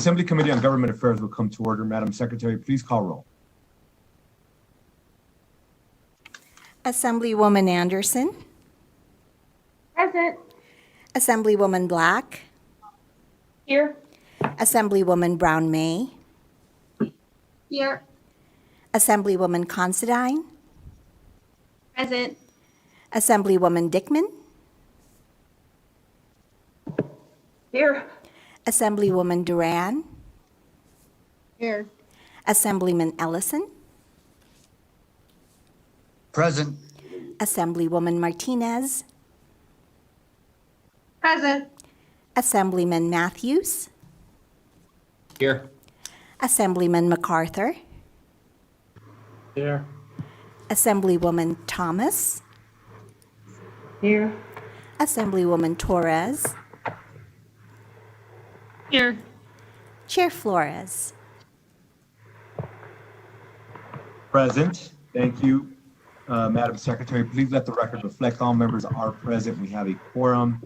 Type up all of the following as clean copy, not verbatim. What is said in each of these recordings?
Assembly Committee on Government Affairs will come to order. Madam Secretary, please call roll. Assemblywoman Anderson. Present. Assemblywoman Black. Here. Assemblywoman Brown May. Here. Assemblywoman Considine. Present. Assemblywoman Dickman. Here. Assemblywoman Duran. Here. Assemblyman Ellison. Present. Assemblywoman Martinez. Present. Assemblyman Matthews. Here. Assemblyman MacArthur. Here. Assemblywoman Thomas. Here. Assemblywoman Torres. Here. Chair Flores. Present. Thank you. Madam Secretary, please let the record reflect all members are present. We have a quorum.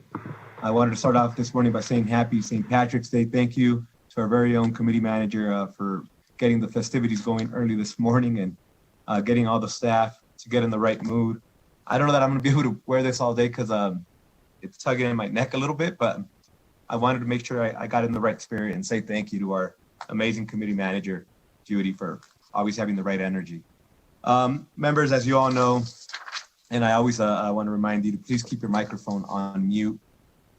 I wanted to start off this morning by saying happy St. Patrick's Day. Thank you to our very own committee manager for getting the festivities going early this morning and getting all the staff to get in the right mood. I don't know that I'm going to be able to wear this all day because it's tugging in my neck a little bit, but I wanted to make sure I got in the right spirit and say thank you to our amazing committee manager, Judy, for always having the right energy. Members, as you all know, and I always want to remind you to please keep your microphone on mute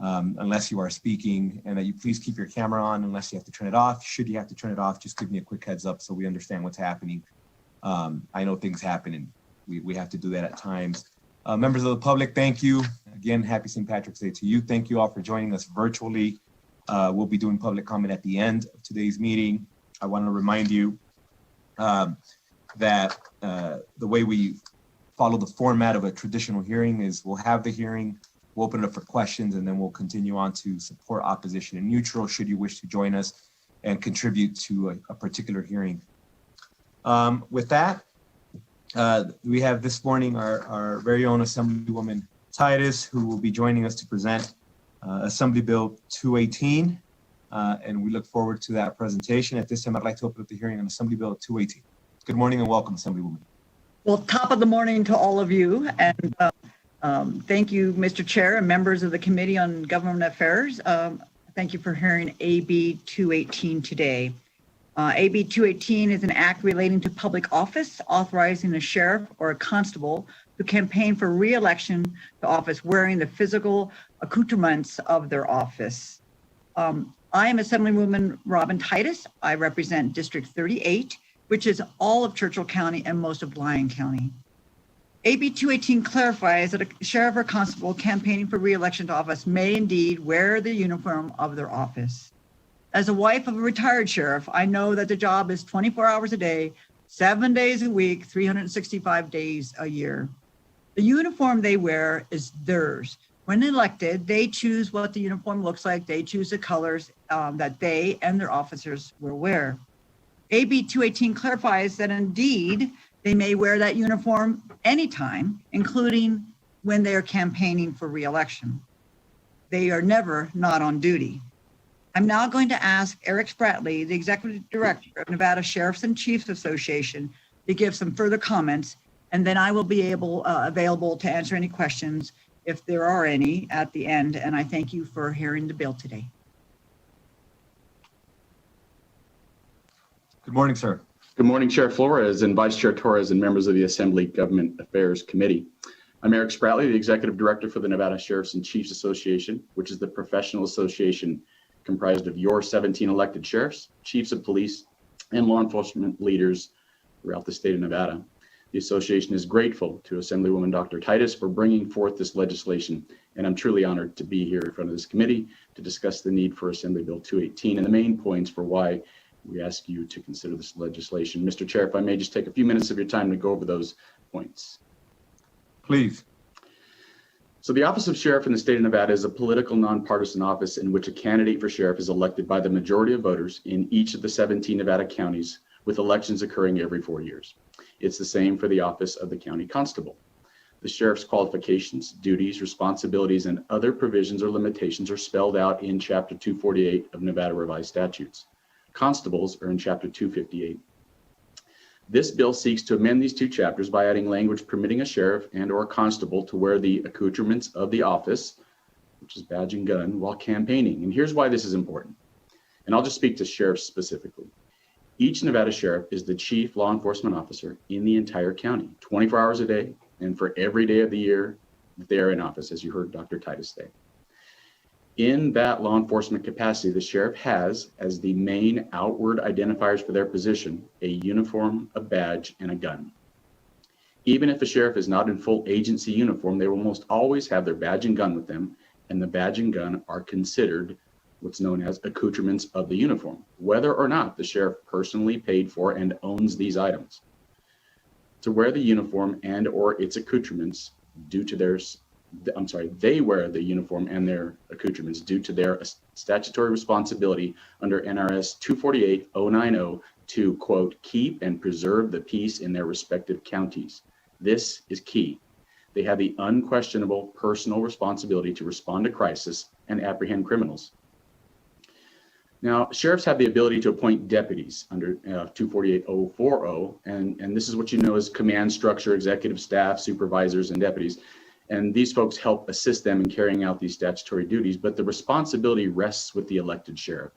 unless you are speaking, and that you please keep your camera on unless you have to turn it off. Should you have to turn it off, just give me a quick heads up so we understand what's happening. I know things happen and we have to do that at times. Members of the public, thank you. Again, happy St. Patrick's Day to you. Thank you all for joining us virtually. We'll be doing public comment at the end of today's meeting. I want to remind you that the way we follow the format of a traditional hearing is we'll have the hearing, we'll open it up for questions, and then we'll continue on to support, opposition, and neutral should you wish to join us and contribute to a particular hearing. With that, we have this morning our very own Assemblywoman Titus, who will be joining us to present Assembly Bill 218, and we look forward to that presentation. At this time, I'd like to open up the hearing on Assembly Bill 218. Good morning and welcome, Assemblywoman. Well, top of the morning to all of you, and thank you, Mr. Chair and members of the Committee on Government Affairs. Thank you for hearing AB 218 today. AB 218 is an act relating to public office, authorizing a sheriff or a constable who campaign for re-election to office wearing the physical accoutrements of their office. I am Assemblywoman Robin Titus. I represent District 38, which is all of Churchill County and most of Lyon County. AB 218 clarifies that a sheriff or constable campaigning for re-election to office may indeed wear the uniform of their office. As a wife of a retired sheriff, I know that the job is 24 hours a day, 7 days a week, 365 days a year. The uniform they wear is theirs. When elected, they choose what the uniform looks like. They choose the colors that they and their officers will wear. AB 218 clarifies that indeed they may wear that uniform anytime, including when they are campaigning for re-election. They are never not on duty. I'm now going to ask Eric Spratley, the Executive Director of Nevada Sheriffs and Chiefs Association, to give some further comments, and then I will be available to answer any questions if there are any at the end. And I thank you for hearing the bill today. Good morning, sir. Good morning, Chair Flores and Vice Chair Torres and members of the Assembly Government Affairs Committee. I'm Eric Spratley, the Executive Director for the Nevada Sheriffs and Chiefs Association, which is the professional association comprised of your 17 elected sheriffs, chiefs of police, and law enforcement leaders throughout the state of Nevada. The association is grateful to Assemblywoman Dr. Titus for bringing forth this legislation, and I'm truly honored to be here in front of this committee to discuss the need for Assembly Bill 218 and the main points for why we ask you to consider this legislation. Mr. Chair, if I may just take a few minutes of your time to go over those points. Please. So the office of sheriff in the state of Nevada is a political nonpartisan office in which a candidate for sheriff is elected by the majority of voters in each of the 17 Nevada counties, with elections occurring every 4 years. It's the same for the office of the county constable. The sheriff's qualifications, duties, responsibilities, and other provisions or limitations are spelled out in Chapter 248 of Nevada Revised Statutes. Constables are in Chapter 258. This bill seeks to amend these two chapters by adding language permitting a sheriff and/or constable to wear the accoutrements of the office, which is badge and gun, while campaigning. And here's why this is important. And I'll just speak to sheriffs specifically. Each Nevada sheriff is the chief law enforcement officer in the entire county, 24 hours a day, and for every day of the year that they are in office, as you heard Dr. Titus say. In that law enforcement capacity, the sheriff has, as the main outward identifiers for their position, a uniform, a badge, and a gun. Even if a sheriff is not in full agency uniform, they will almost always have their badge and gun with them, and the badge and gun are considered what's known as accoutrements of the uniform, whether or not the sheriff personally paid for and owns these items. To wear the uniform and or its accoutrements due to they wear the uniform and their accoutrements due to their statutory responsibility under NRS 248-090 to, quote, keep and preserve the peace in their respective counties. This is key. They have the unquestionable personal responsibility to respond to crisis and apprehend criminals. Now, sheriffs have the ability to appoint deputies under 248-040, and this is what you know as command structure, executive staff, supervisors, and deputies. And these folks help assist them in carrying out these statutory duties, but the responsibility rests with the elected sheriff.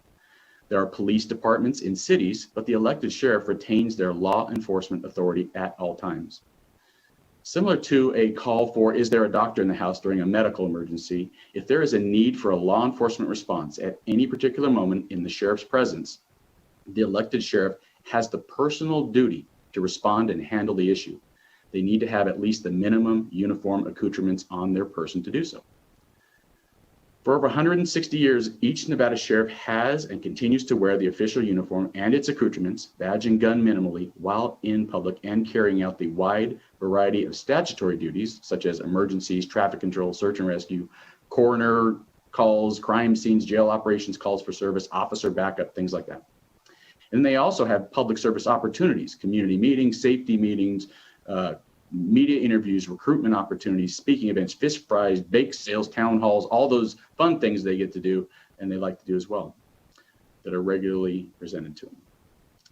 There are police departments in cities, but the elected sheriff retains their law enforcement authority at all times. Similar to a call for, is there a doctor in the house during a medical emergency? If there is a need for a law enforcement response at any particular moment in the sheriff's presence, the elected sheriff has the personal duty to respond and handle the issue. They need to have at least the minimum uniform accoutrements on their person to do so. For over 160 years, each Nevada sheriff has and continues to wear the official uniform and its accoutrements, badge and gun minimally, while in public and carrying out the wide variety of statutory duties, such as emergencies, traffic control, search and rescue, coroner calls, crime scenes, jail operations, calls for service, officer backup, things like that. And they also have public service opportunities, community meetings, safety meetings, media interviews, recruitment opportunities, speaking events, fish fries, bake sales, town halls, all those fun things they get to do and they like to do as well that are regularly presented to them.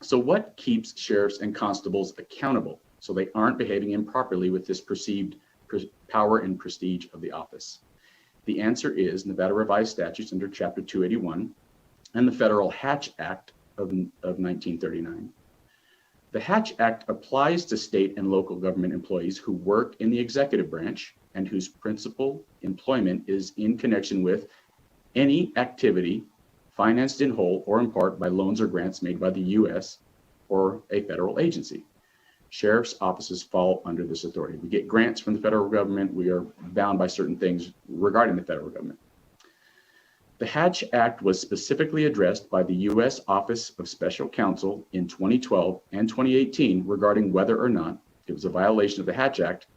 So what keeps sheriffs and constables accountable so they aren't behaving improperly with this perceived power and prestige of the office? The answer is Nevada revised statutes under Chapter 281 and the Federal Hatch Act of 1939. The Hatch Act applies to state and local government employees who work in the executive branch and whose principal employment is in connection with any activity financed in whole or in part by loans or grants made by the U.S. or a federal agency. Sheriff's offices fall under this authority. We get grants from the federal government. We are bound by certain things regarding the federal government. The Hatch Act was specifically addressed by the U.S. Office of Special Counsel in 2012 and 2018 regarding whether or not it was a violation of the Hatch Act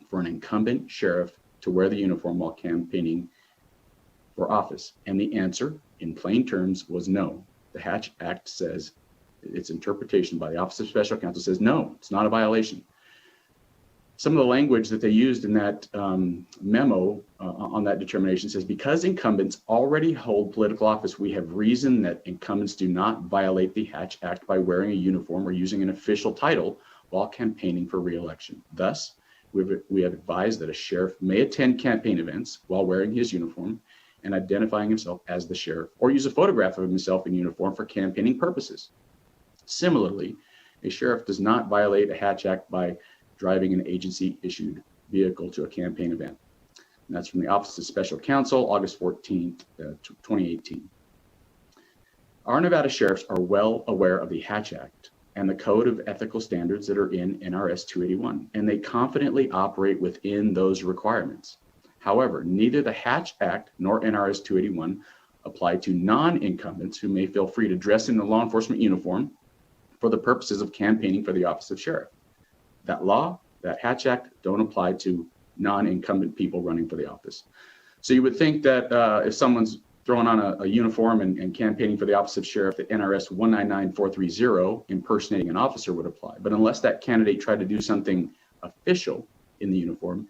for an incumbent sheriff to wear the uniform while campaigning for office. And the answer, in plain terms, was no. The Hatch Act says, its interpretation by the Office of Special Counsel says, no, it's not a violation. Some of the language that they used in that memo on that determination says, because incumbents already hold political office, we have reason that incumbents do not violate the Hatch Act by wearing a uniform or using an official title while campaigning for re-election. Thus, we have advised that a sheriff may attend campaign events while wearing his uniform and identifying himself as the sheriff, or use a photograph of himself in uniform for campaigning purposes. Similarly, a sheriff does not violate a Hatch Act by driving an agency-issued vehicle to a campaign event. And that's from the Office of Special Counsel, August 14th, 2018. Our Nevada sheriffs are well aware of the Hatch Act and the Code of Ethical Standards that are in NRS 281, and they confidently operate within those requirements. However, neither the Hatch Act nor NRS 281 apply to non-incumbents who may feel free to dress in a law enforcement uniform for the purposes of campaigning for the office of sheriff. That law, that Hatch Act, don't apply to non-incumbent people running for the office. So you would think that if someone's throwing on a uniform and campaigning for the office of sheriff, that NRS 199430, impersonating an officer, would apply. But unless that candidate tried to do something official in the uniform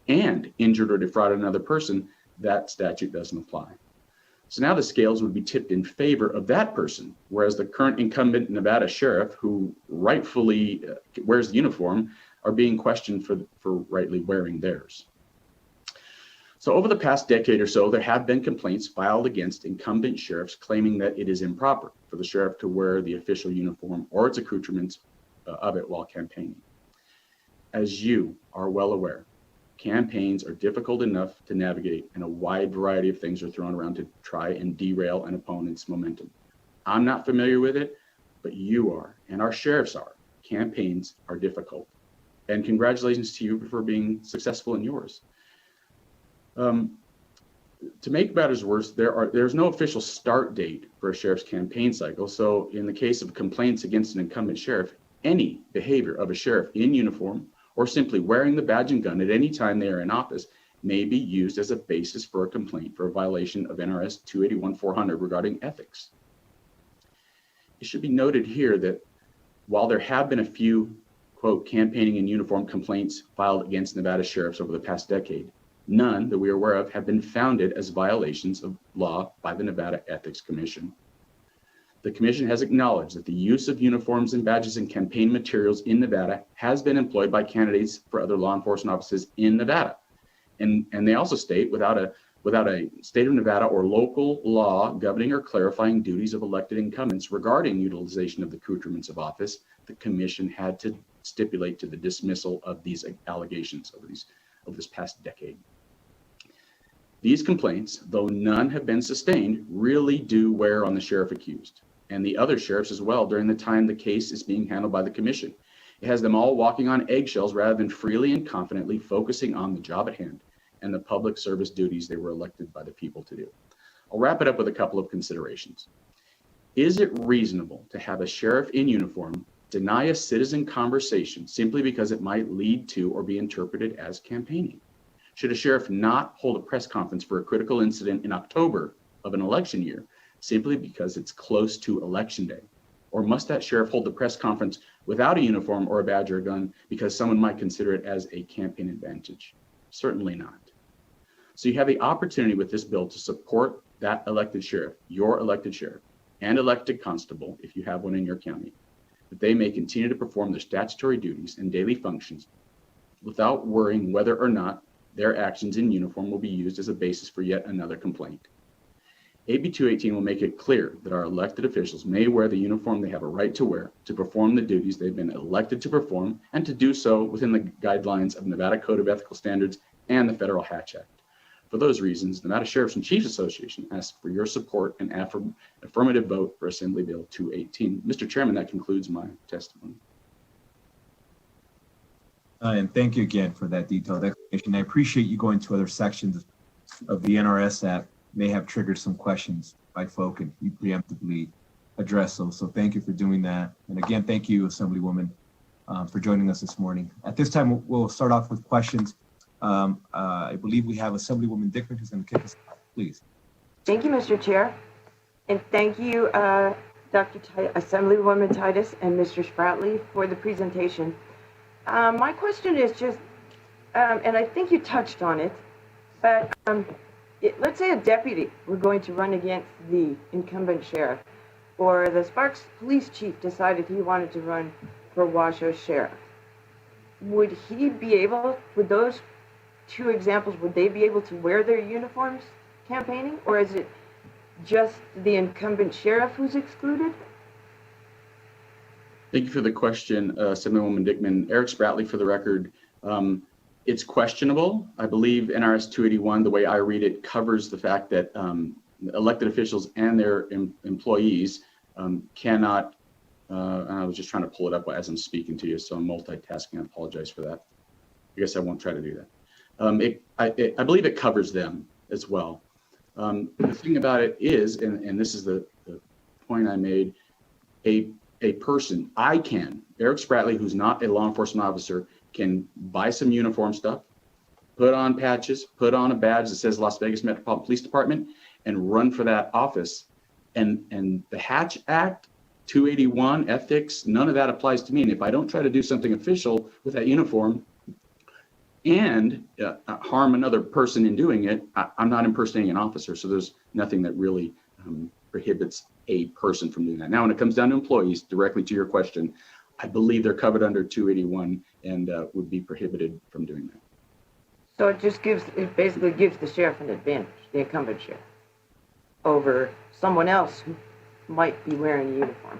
and injured or defrauded another person, that statute doesn't apply. So now the scales would be tipped in favor of that person, whereas the current incumbent Nevada sheriff, who rightfully wears the uniform, are being questioned for rightly wearing theirs. So over the past decade or so, there have been complaints filed against incumbent sheriffs claiming that it is improper for the sheriff to wear the official uniform or its accoutrements of it while campaigning. As you are well aware, campaigns are difficult enough to navigate, and a wide variety of things are thrown around to try and derail an opponent's momentum. I'm not familiar with it, but you are, and our sheriffs are. Campaigns are difficult. And congratulations to you for being successful in yours. To make matters worse, there's no official start date for a sheriff's campaign cycle. So in the case of complaints against an incumbent sheriff, any behavior of a sheriff in uniform or simply wearing the badge and gun at any time they are in office may be used as a basis for a complaint for a violation of NRS 281-400 regarding ethics. It should be noted here that while there have been a few, quote, campaigning in uniform complaints filed against Nevada sheriffs over the past decade, none that we are aware of have been founded as violations of law by the Nevada Ethics Commission. The commission has acknowledged that the use of uniforms and badges and campaign materials in Nevada has been employed by candidates for other law enforcement offices in Nevada. And they also state without a state of Nevada or local law governing or clarifying duties of elected incumbents regarding utilization of the accoutrements of office, the commission had to stipulate to the dismissal of these allegations over this past decade. These complaints, though none have been sustained, really do wear on the sheriff accused and the other sheriffs as well during the time the case is being handled by the commission. It has them all walking on eggshells rather than freely and confidently focusing on the job at hand and the public service duties they were elected by the people to do. I'll wrap it up with a couple of considerations. Is it reasonable to have a sheriff in uniform deny a citizen conversation simply because it might lead to or be interpreted as campaigning? Should a sheriff not hold a press conference for a critical incident in October of an election year simply because it's close to election day? Or must that sheriff hold the press conference without a uniform or a badge or a gun because someone might consider it as a campaign advantage? Certainly not. So you have the opportunity with this bill to support that elected sheriff, your elected sheriff, and elected constable, if you have one in your county, that they may continue to perform their statutory duties and daily functions without worrying whether or not their actions in uniform will be used as a basis for yet another complaint. AB 218 will make it clear that our elected officials may wear the uniform they have a right to wear to perform the duties they've been elected to perform and to do so within the guidelines of Nevada Code of Ethical Standards and the Federal Hatch Act. For those reasons, Nevada Sheriffs and Chiefs Association asks for your support and affirmative vote for Assembly Bill 218. Mr. Chairman, that concludes my testimony. And thank you again for that detailed explanation. I appreciate you going to other sections of the NRS that may have triggered some questions by folk, and you preemptively address those. So thank you for doing that. And again, thank you, Assemblywoman, for joining us this morning. At this time, we'll start off with questions. I believe we have Assemblywoman Dickman who's going to kick us off. Please. Thank you, Mr. Chair. And thank you, Assemblywoman Titus and Mr. Spratley for the presentation. My question is just, and I think you touched on it, but let's say a deputy were going to run against the incumbent sheriff, or the Sparks police chief decided he wanted to run for Washoe sheriff. Would he be able, with those two examples, would they be able to wear their uniforms campaigning, or is it just the incumbent sheriff who's excluded? Thank you for the question, Assemblywoman Dickman. Eric Spratley, for the record. It's questionable. I believe NRS 281, the way I read it, covers the fact that elected officials and their employees cannot, and I was just trying to pull it up as I'm speaking to you, so I'm multitasking. I apologize for that. I guess I won't try to do that. I believe it covers them as well. The thing about it is, and this is the point I made, a person, Eric Spratley, who's not a law enforcement officer, can buy some uniform stuff, put on patches, put on a badge that says Las Vegas Metropolitan Police Department, and run for that office. And the Hatch Act, 281, ethics, none of that applies to me. And if I don't try to do something official with that uniform and harm another person in doing it, I'm not impersonating an officer. So nothing that really prohibits a person from doing that. Now, when it comes down to employees, directly to your question, I believe they're covered under 281 and would be prohibited from doing that. So it basically gives the sheriff an advantage, the incumbent sheriff, over someone else who might be wearing a uniform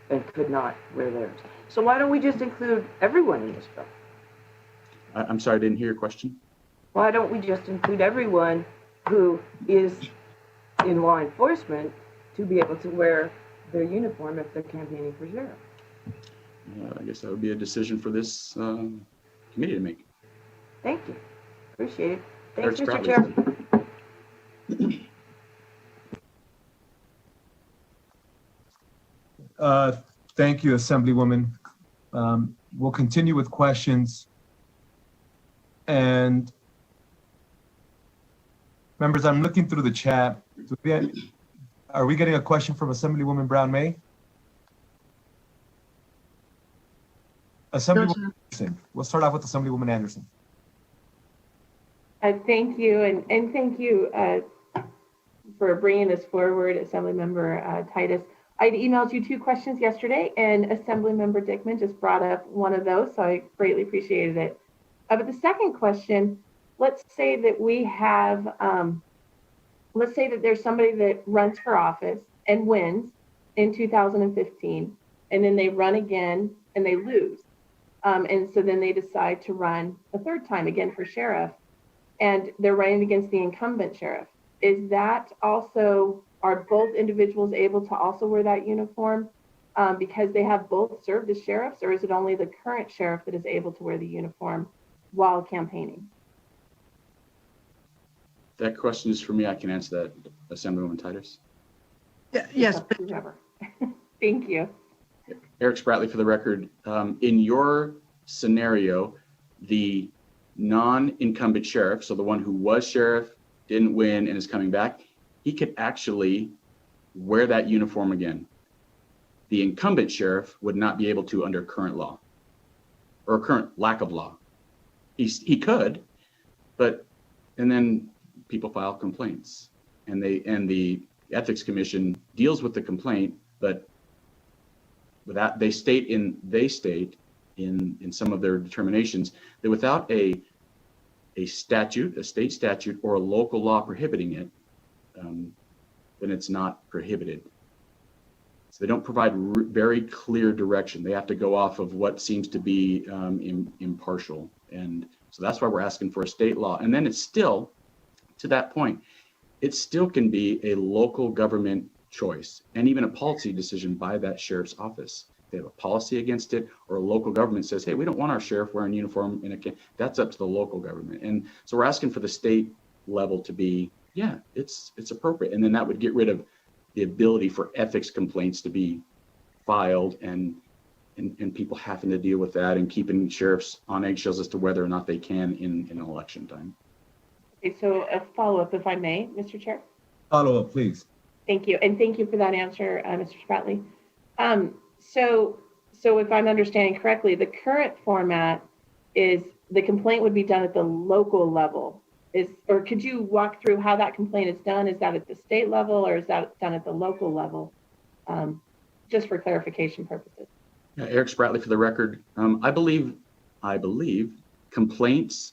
and could not wear theirs. So why don't we just include everyone in this bill? I'm sorry, I didn't hear your question. Why don't we just include everyone who is in law enforcement to be able to wear their uniform if they're campaigning for sheriff? I guess that would be a decision for this committee to make. Thank you. Appreciate it. Thanks, Eric Mr. Spratley. Chair. Thank you, Assemblywoman. We'll continue with questions. And members, I'm looking through the chat. Are we getting a question from Assemblywoman Brown-May? Assemblywoman Anderson. We'll start off with Assemblywoman Anderson. Thank you, and thank you for bringing this forward, Assemblymember Titus. I'd emailed you 2 questions yesterday, and Assemblymember Dickman just brought up one of those, so I greatly appreciated it. But the second question, let's say that we have, let's say that there's somebody that runs for office and wins in 2015, and then they run again and they lose. And so then they decide to run a third time again for sheriff, and they're running against the incumbent sheriff. Is that also, are both individuals able to also wear that uniform because they have both served as sheriffs, or is it only the current sheriff that is able to wear the uniform while campaigning? That question is for me. I can answer that, Assemblywoman Titus. Yes. Whoever. Thank you. Eric Spratley, for the record. In your scenario, the non-incumbent sheriff, so the one who was sheriff, didn't win, and is coming back, he could actually wear that uniform again. The incumbent sheriff would not be able to under current law, or current lack of law. He could, and then people file complaints, and the Ethics Commission deals with the complaint, but without, they state in some of their determinations that without a statute, a state statute, or a local law prohibiting it, then it's not prohibited. So they don't provide very clear direction. They have to go off of what seems to be impartial. And so that's why we're asking for a state law. And then it's still, to that point, it still can be a local government choice and even a policy decision by that sheriff's office. They have a policy against it, or a local government says, hey, we don't want our sheriff wearing a uniform, that's up to the local government. And so we're asking for the state level to be, yeah, it's appropriate. And then that would get rid of the ability for ethics complaints to be filed and people having to deal with that and keeping sheriffs on eggshells as to whether or not they can in an election time. Okay, so a follow-up, if I may, Mr. Chair. Follow up, please. Thank you, and thank you for that answer, Mr. Spratley. So if I'm understanding correctly, the current format is the complaint would be done at the local level. Or could you walk through how that complaint is done? Is that at the state level, or is that done at the local level? Just for clarification purposes. Yeah, Eric Spratley, for the record, I believe complaints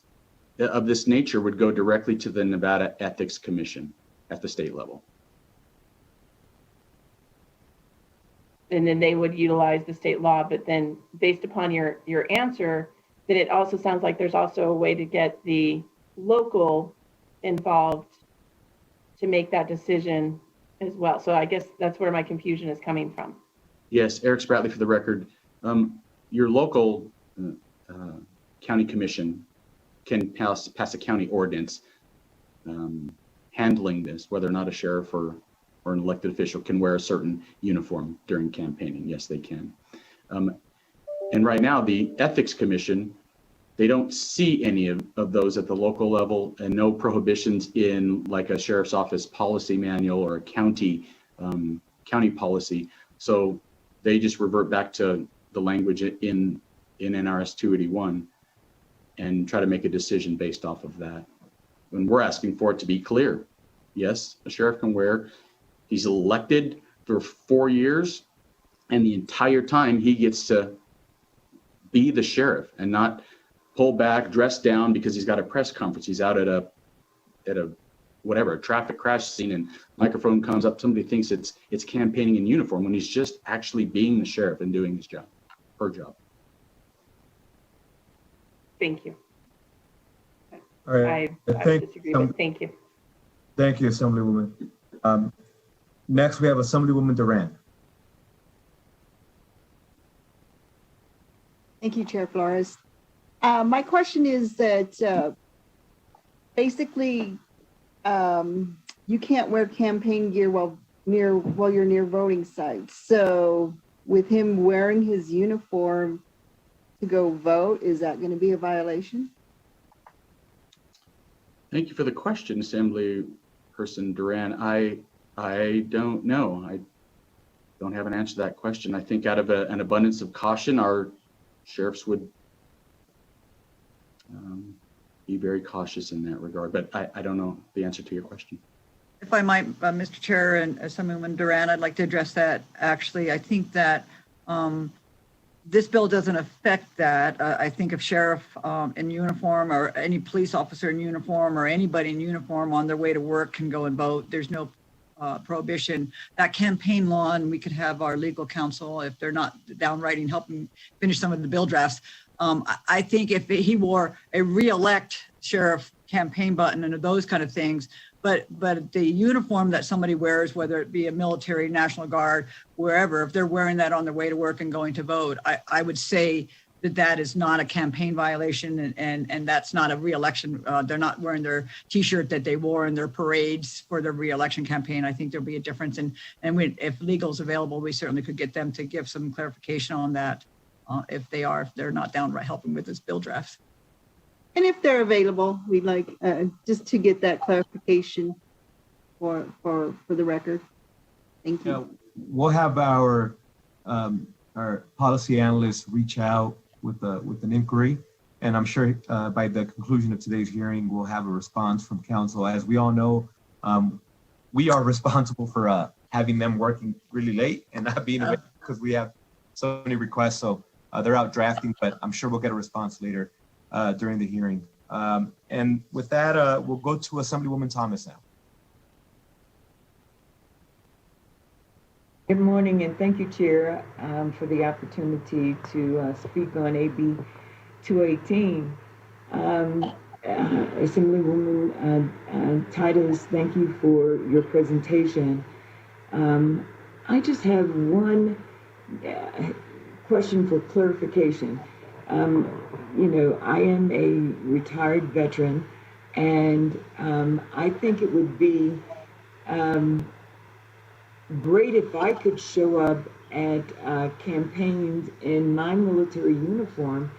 of this nature would go directly to the Nevada Ethics Commission at the state level. And then they would utilize the state law, but then based upon your answer, then it also sounds like there's also a way to get the local involved to make that decision as well. So I guess that's where my confusion is coming from. Yes, Eric Spratley, for the record, your local county commission can pass a county ordinance handling this, whether or not a sheriff or an elected official can wear a certain uniform during campaigning. Yes, they can. And right now, the Ethics Commission, they don't see any of those at the local level, and no prohibitions in like a sheriff's office policy manual or a county policy. So they just revert back to the language in NRS 281 and try to make a decision based off of that. And we're asking for it to be clear Yes, a sheriff can wear. He's elected for 4 years, and the entire time he gets to be the sheriff and not pull back, dress down because he's got a press conference. He's out at a whatever, a traffic crash scene, and microphone comes up. Somebody thinks it's campaigning in uniform when he's just actually being the sheriff and doing his job, her job. Thank you. All right. I disagree, but thank you. Thank you, Assemblywoman. Next, we have Assemblywoman Duran. Thank you, Chair Flores. My question is that basically you can't wear campaign gear while you're near voting sites. So with him wearing his uniform to go vote, is that going to be a violation? Thank you for the question, Assemblyperson Duran. I don't know. I don't have an answer to that question. I think out of an abundance of caution, our sheriffs would be very cautious in that regard, but I don't know the answer to your question. If I might, Mr. Chair and Assemblywoman Duran, I'd like to address that. Actually, I think that this bill doesn't affect that. I think if sheriff in uniform or any police officer in uniform or anybody in uniform on their way to work can go and vote, there's no prohibition. That campaign law, and we could have our legal counsel, if they're not downrighting helping finish some of the bill drafts. I think if he wore a re-elect sheriff campaign button and those kind of things, but the uniform that somebody wears, whether it be a military, National Guard, wherever, if they're wearing that on their way to work and going to vote, I would say that is not a campaign violation, and that's not a re-election. They're not wearing their T-shirt that they wore in their parades for their re-election campaign. I think there'll be a difference, and if legal is available, we certainly could get them to give some clarification on that if they're not downright helping with this bill draft. And if they're available, we'd like just to get that clarification for the record. Thank you. Yeah, we'll have our policy analysts reach out with an inquiry, and I'm sure by the conclusion of today's hearing, we'll have a response from council. As we all know, we are responsible for having them working really late and not being available because we have so many requests. So they're out drafting, but I'm sure we'll get a response later during the hearing. And with that, we'll go to Assemblywoman Thomas now. Good morning, and thank you, Chair, for the opportunity to speak on AB 218. Assemblywoman Titus, thank you for your presentation. I just have one question for clarification. I am a retired veteran, and I think it would be great if I could show up at campaigns in my military uniform.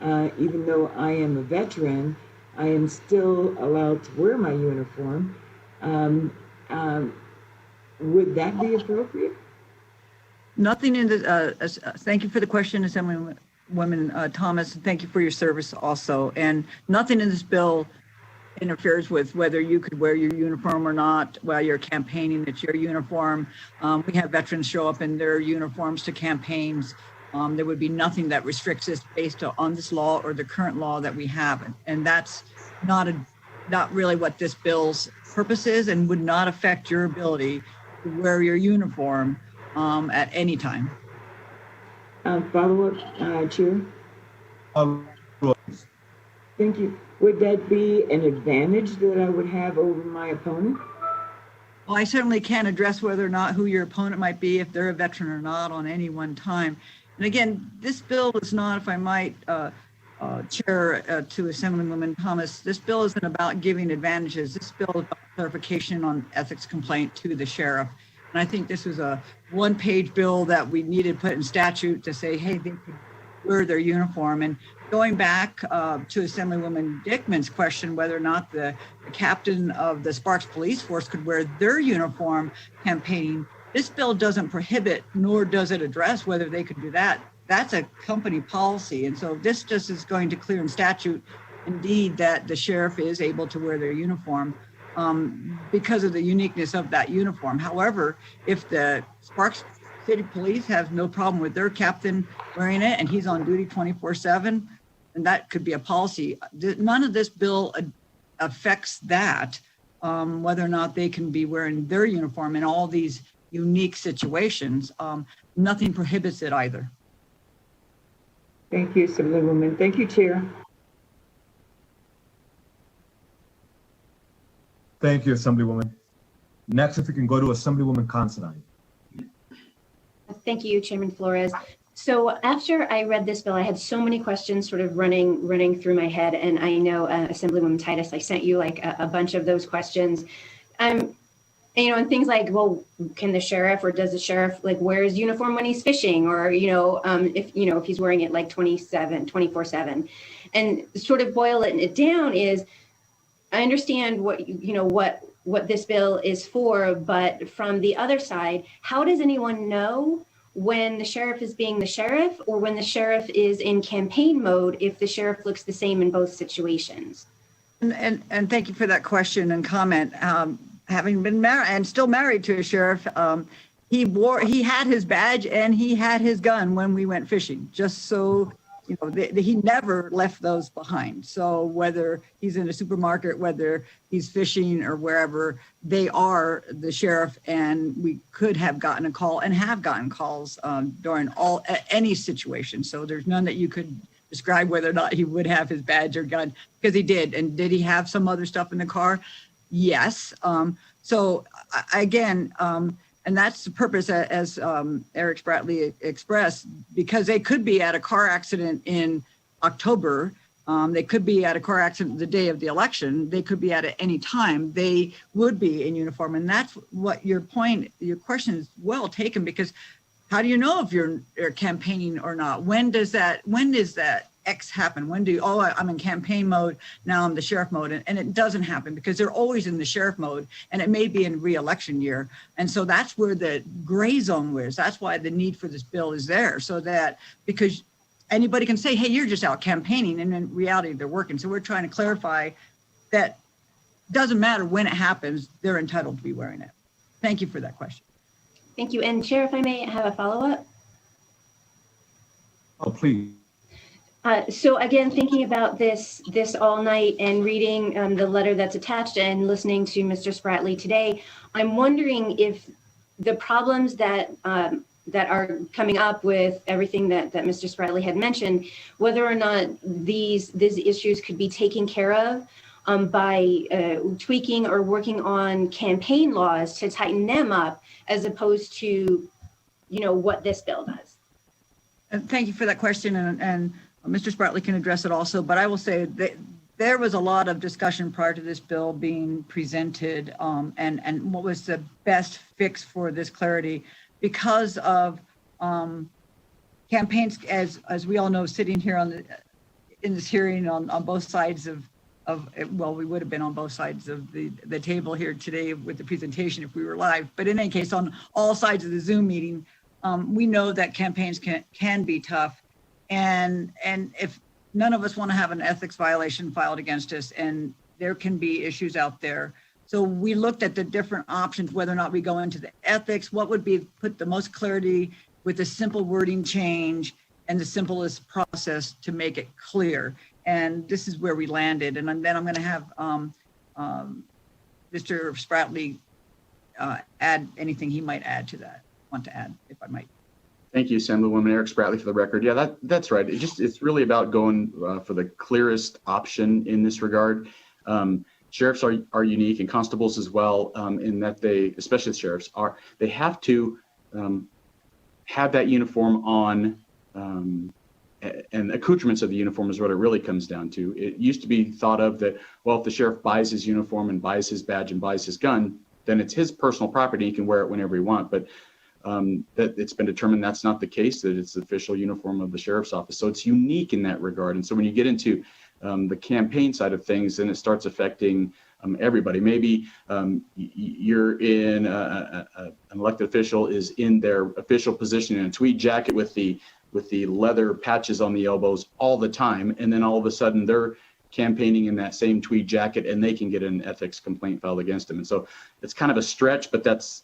Even though I am a veteran, I am still allowed to wear my uniform. Would that be appropriate? Nothing in the, thank you for the question, Assemblywoman Thomas, and thank you for your service also. And nothing in this bill interferes with whether you could wear your uniform or not while you're campaigning. It's your uniform. We have veterans show up in their uniforms to campaigns. There would be nothing that restricts this based on this law or the current law that we have. And that's not really what this bill's purpose is, and would not affect your ability to wear your uniform at any time. Follow-up, Chair? Thank you. Would that be an advantage that I would have over my opponent? Well, I certainly can't address whether or not who your opponent might be, if they're a veteran or not, on any one time. And again, this bill is not, if I might, Chair, to Assemblywoman Thomas, this bill isn't about giving advantages. This bill is about clarification on ethics complaint to the sheriff. And I think this was a one-page bill that we needed put in statute to say, hey, they could wear their uniform. And going back to Assemblywoman Dickman's question, whether or not the captain of the Sparks Police Force could wear their uniform campaigning, this bill doesn't prohibit, nor does it address whether they could do that. That's a company policy. And so this just is going to clear in statute, indeed, that the sheriff is able to wear their uniform. because of the uniqueness of that uniform. However, if the Sparks City Police have no problem with their captain wearing it and he's on duty 24/7, and that could be a policy. None of this bill affects that, whether or not they can be wearing their uniform in all these unique situations. Nothing prohibits it either. Thank you, Assemblywoman. Thank you, Chair. Thank you, Assemblywoman. Next, if we can go to Assemblywoman Considine. Thank you, Chairman Flores. So after I read this bill, I had so many questions sort of running through my head. And I know Assemblywoman Titus, I sent you like a bunch of those questions. And things like, well, can the sheriff or does the sheriff like wear his uniform when he's fishing, or, if he's wearing it like 24/7, and sort of boiling it down is, I understand what this bill is for, but from the other side, how does anyone know when the sheriff is being the sheriff or when the sheriff is in campaign mode if the sheriff looks the same in both situations? And thank you for that question and comment. Having been married and still married to a sheriff, he had his badge and he had his gun when we went fishing, just so he never left those behind. So whether he's in a supermarket, whether he's fishing or wherever, they are the sheriff, and we could have gotten a call and have gotten calls during any situation. So there's none that you could describe whether or not he would have his badge or gun, because he did. And did he have some other stuff in the car? Yes. So again, and that's the purpose, as Eric Spratley expressed, because they could be at a car accident in October. They could be at a car accident the day of the election. They could be at any time. They would be in uniform. And that's what your question is well taken, because how do you know if you're campaigning or not? When does that X happen? When I'm in campaign mode, now I'm the sheriff mode, and it doesn't happen because they're always in the sheriff mode, and it may be in re-election year. And so that's where the gray zone is. That's why the need for this bill is there, so that, because anybody can say, hey, you're just out campaigning, and in reality they're working. So we're trying to clarify that doesn't matter when it happens, they're entitled to be wearing it. Thank you for that question. Thank you. And Chair, if I may have a follow-up. Oh, please. So again, thinking about this all night and reading the letter that's attached and listening to Mr. Spratley today, I'm wondering if the problems that are coming up with everything that Mr. Spratley had mentioned, whether or not these issues could be taken care of by tweaking or working on campaign laws to tighten them up, as opposed to, what this bill does. Thank you for that question, and Mr. Spratley can address it also, but I will say that there was a lot of discussion prior to this bill being presented, and what was the best fix for this clarity, because of campaigns, as we all know, sitting here in this hearing on both sides of well, we would have been on both sides of the table here today with the presentation if we were live, but in any case, on all sides of the Zoom meeting, we know that campaigns can be tough. And if none of us want to have an ethics violation filed against us, and there can be issues out there. So we looked at the different options, whether or not we go into the ethics, what would put the most clarity with a simple wording change and the simplest process to make it clear. And this is where we landed. And then I'm going to have Mr. Spratley add anything he might want to add, if I might. Thank you, Assemblywoman Eric Spratley, for the record. Yeah, that's right. It's really about going for the clearest option in this regard. Sheriffs are unique, and constables as well, in that especially the sheriffs, they have to have that uniform on, and accoutrements of the uniform is what it really comes down to. It used to be thought of that, well, if the sheriff buys his uniform and buys his badge and buys his gun, then it's his personal property. He can wear it whenever he wants. But that it's been determined that's not the case, that it's the official uniform of the sheriff's office. So it's unique in that regard. And so when you get into the campaign side of things, then it starts affecting everybody. Maybe you're in an elected official is in their official position in a tweed jacket with the leather patches on the elbows all the time, and then all of a sudden they're campaigning in that same tweed jacket, and they can get an ethics complaint filed against them. And so it's kind of a stretch, but that's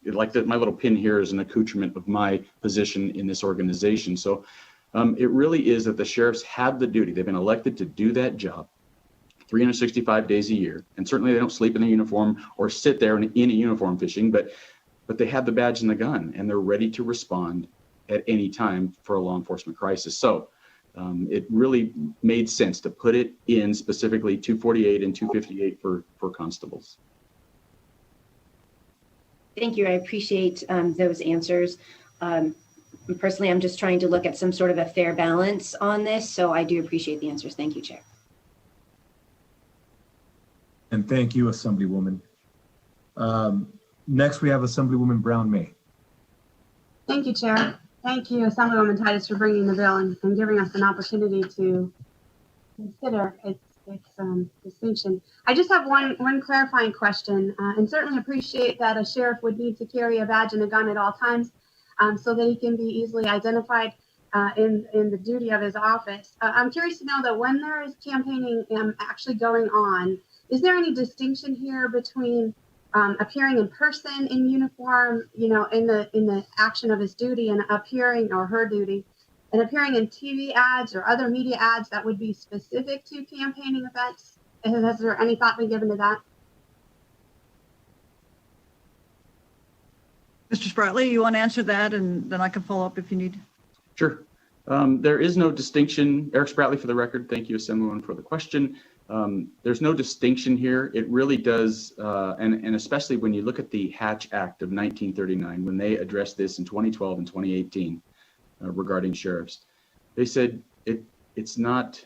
like that. My little pin here is an accoutrement of my position in this organization. So it really is that the sheriffs have the duty. They've been elected to do that job 365 days a year. And certainly they don't sleep in their uniform or sit there in a uniform fishing, but they have the badge and the gun, and they're ready to respond at any time for a law enforcement crisis. So it really made sense to put it in specifically 248 and 258 for constables. Thank you. I appreciate those answers. Personally, I'm just trying to look at some sort of a fair balance on this, so I do appreciate the answers. Thank you, Chair. And thank you, Assemblywoman. Next, we have Assemblywoman Brown May. Thank you, Chair. Thank you, Assemblywoman Titus, for bringing the bill and giving us an opportunity to consider its distinction. I just have one clarifying question, and certainly appreciate that a sheriff would need to carry a badge and a gun at all times so that he can be easily identified in the duty of his office. I'm curious to know that when there is campaigning actually going on, is there any distinction here between appearing in person in uniform, in the action of his duty, and appearing, or her duty, and appearing in TV ads or other media ads that would be specific to campaigning events? Has there any thought been given to that? Mr. Spratley, you want to answer that, and then I can follow up if you need. Sure. There is no distinction. Eric Spratley for the record. Thank you, Assemblywoman, for the question. There's no distinction here. It really does, and especially when you look at the Hatch Act of 1939, when they addressed this in 2012 and 2018 regarding sheriffs, they said it's not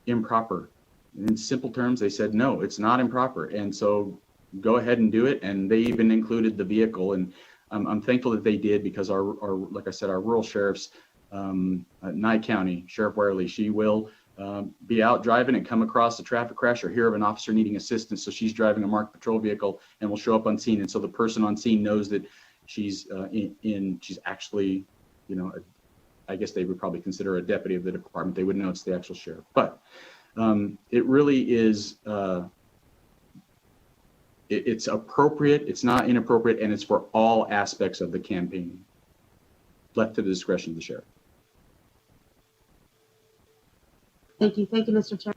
improper. In simple terms, they said, no, it's not improper. And so go ahead and do it. And they even included the vehicle. And I'm thankful that they did, because our like I said, our rural sheriffs, Nye County, Sheriff Warley, she will be out driving and come across a traffic crash or hear of an officer needing assistance. So she's driving a marked patrol vehicle and will show up on scene. And so the person on scene knows that she's she's actually, I guess they would probably consider a deputy of the department. They wouldn't know it's the actual sheriff. But it really is, it's appropriate, it's not inappropriate, and it's for all aspects of the campaign, left to the discretion of the sheriff. Thank you, Mr. Chair.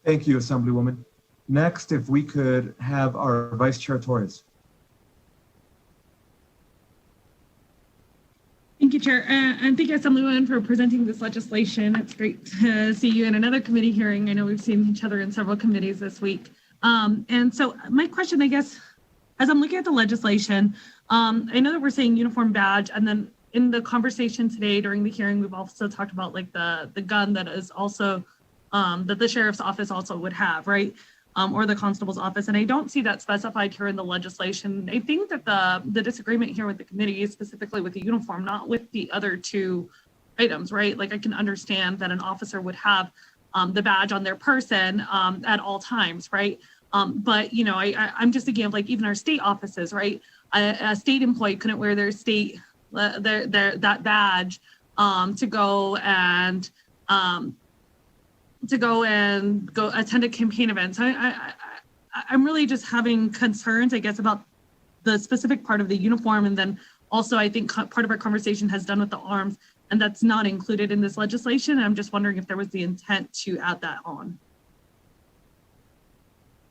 Thank you, Assemblywoman. Next, if we could have our Vice Chair Torres. Thank you, Chair, and thank you, Assemblywoman, for presenting this legislation. It's great to see you in another committee hearing. I know we've seen each other in several committees this week. And so my question, I guess, as I'm looking at the legislation, I know that we're saying uniform badge, and then in the conversation today during the hearing, we've also talked about like the gun that is also that the sheriff's office also would have, right? Or the constable's office. And I don't see that specified here in the legislation. I think that the disagreement here with the committee is specifically with the uniform, not with the other two items, right? Like I can understand that an officer would have the badge on their person at all times, right? But I'm just thinking of like even our state offices, right? A state employee couldn't wear their state that badge to go and go attend a campaign event. So I'm really just having concerns, I guess, about the specific part of the uniform. And then also, I think part of our conversation has done with the arms, and that's not included in this legislation. And I'm just wondering if there was the intent to add that on.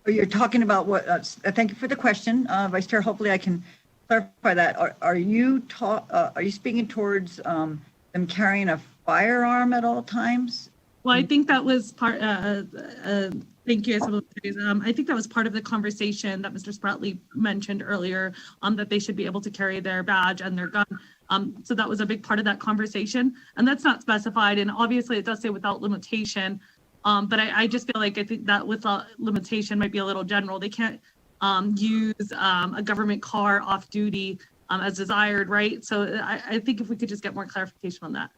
You're talking about what, thank you for the question, Vice Chair. Hopefully I can clarify that. Are you speaking towards them carrying a firearm at all times? Well, I think that was part, thank you. I think that was part of the conversation that Mr. Spratley mentioned earlier, that they should be able to carry their badge and their gun. So that was a big part of that conversation, and that's not specified. And obviously it does say without limitation, but I just feel like I think that without limitation might be a little general. They can't use a government car off duty as desired, right? So I think if we could just get more clarification on that.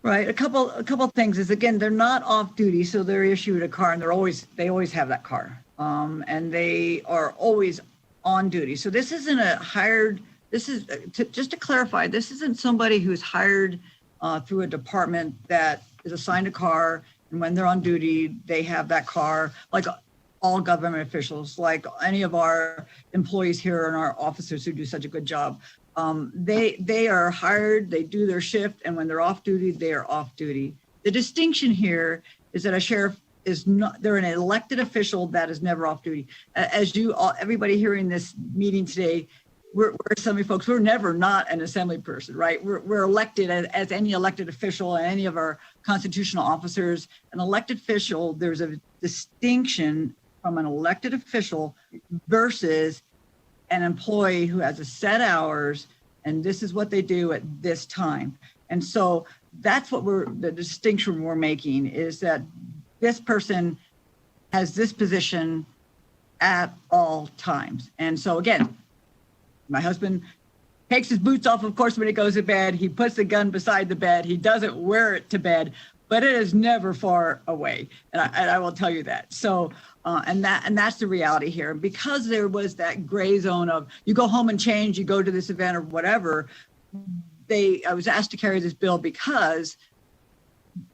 Right. A couple things is, again, they're not off duty, so they're issued a car, and they always have that car, and they are always on duty. So this isn't a hired. This is just to clarify. This isn't somebody who's hired through a department that is assigned a car And when they're on duty, they have that car, like all government officials, like any of our employees here and our officers who do such a good job. They are hired, they do their shift, and when they're off duty, they are off duty. The distinction here is that a sheriff is not, they're an elected official that is never off duty. As you all, everybody hearing this meeting today, we're assembly folks, we're never not an assembly person, right? We're elected as any elected official and any of our constitutional officers. An elected official, there's a distinction from an elected official versus an employee who has a set hours, and this is what they do at this time. And so that's what the distinction we're making is that this person has this position at all times. And so again, my husband takes his boots off, of course, when he goes to bed. He puts the gun beside the bed. He doesn't wear it to bed, but it is never far away. And I will tell you that. So, and that's the reality here. Because there was that gray zone of you go home and change, you go to this event or whatever, I was asked to carry this bill because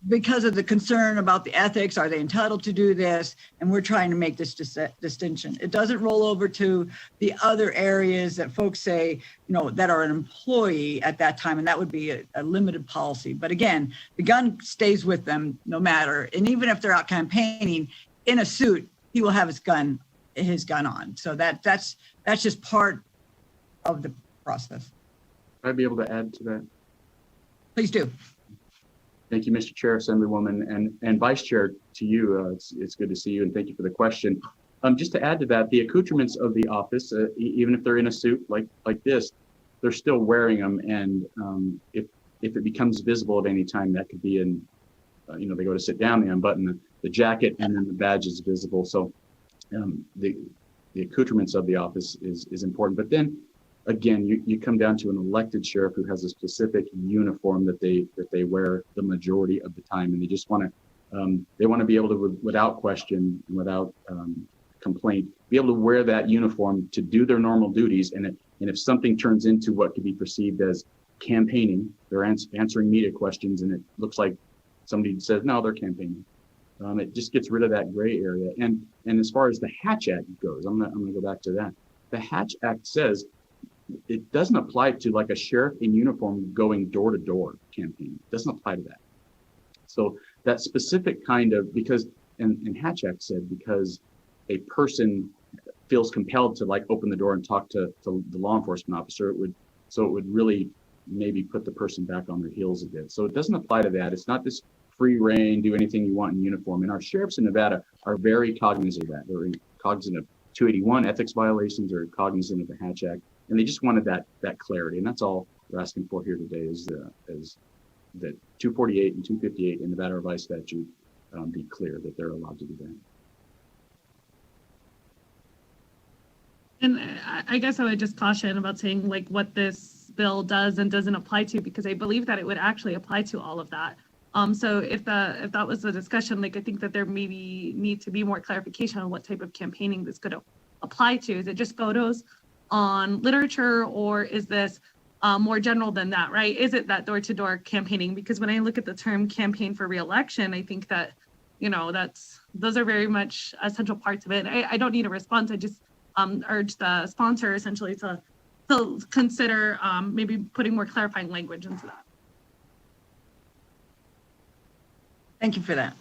of the concern about the ethics. Are they entitled to do this? And we're trying to make this distinction. It doesn't roll over to the other areas that folks say, that are an employee at that time, and that would be a limited policy. But again, the gun stays with them no matter. And even if they're out campaigning in a suit, he will have his gun on. So that's just part of the process. I'd be able to add to that. Please do. Thank you, Mr. Chair, Assemblywoman, and Vice Chair to you. It's good to see you, and thank you for the question. Just to add to that, the accoutrements of the office, even if they're in a suit like this, they're still wearing them. And if it becomes visible at any time, that could be in, they go to sit down, they unbutton the jacket, and then the badge is visible. So the accoutrements of the office is important. But then again, you come down to an elected sheriff who has a specific uniform that they wear the majority of the time, and they just want to be able to, without question, without complaint, be able to wear that uniform to do their normal duties. And if something turns into what could be perceived as campaigning, they're answering media questions, and it looks like somebody says, no, they're campaigning. It just gets rid of that gray area. And as far as the Hatch Act goes, I'm gonna go back to that. The Hatch Act says it doesn't apply to like a sheriff in uniform going door to door campaign. It doesn't apply to that. So that specific kind of, because, and Hatch Act said, because a person feels compelled to like open the door and talk to the law enforcement officer, it would really maybe put the person back on their heels a bit. So it doesn't apply to that. It's not this free reign, do anything you want in uniform. And our sheriffs in Nevada are very cognizant of that. They're cognizant of 281 ethics violations, or cognizant of the Hatch Act. And they just wanted that clarity, and that's all we're asking for here today is that 248 and 258 in Nevada Revised Statute be clear that they're allowed to do that. And I guess I would just caution about saying like what this bill does and doesn't apply to, because I believe that it would actually apply to all of that. So if that was the discussion, like I think that there maybe need to be more clarification on what type of campaigning this could apply to. Is it just photos on literature, or is this more general than that, right? Is it that door-to-door campaigning? Because when I look at the term campaign for re-election, I think that, those are very much essential parts of it. I don't need a response. I just urge the sponsor essentially to consider maybe putting more clarifying language into that. Thank you for that.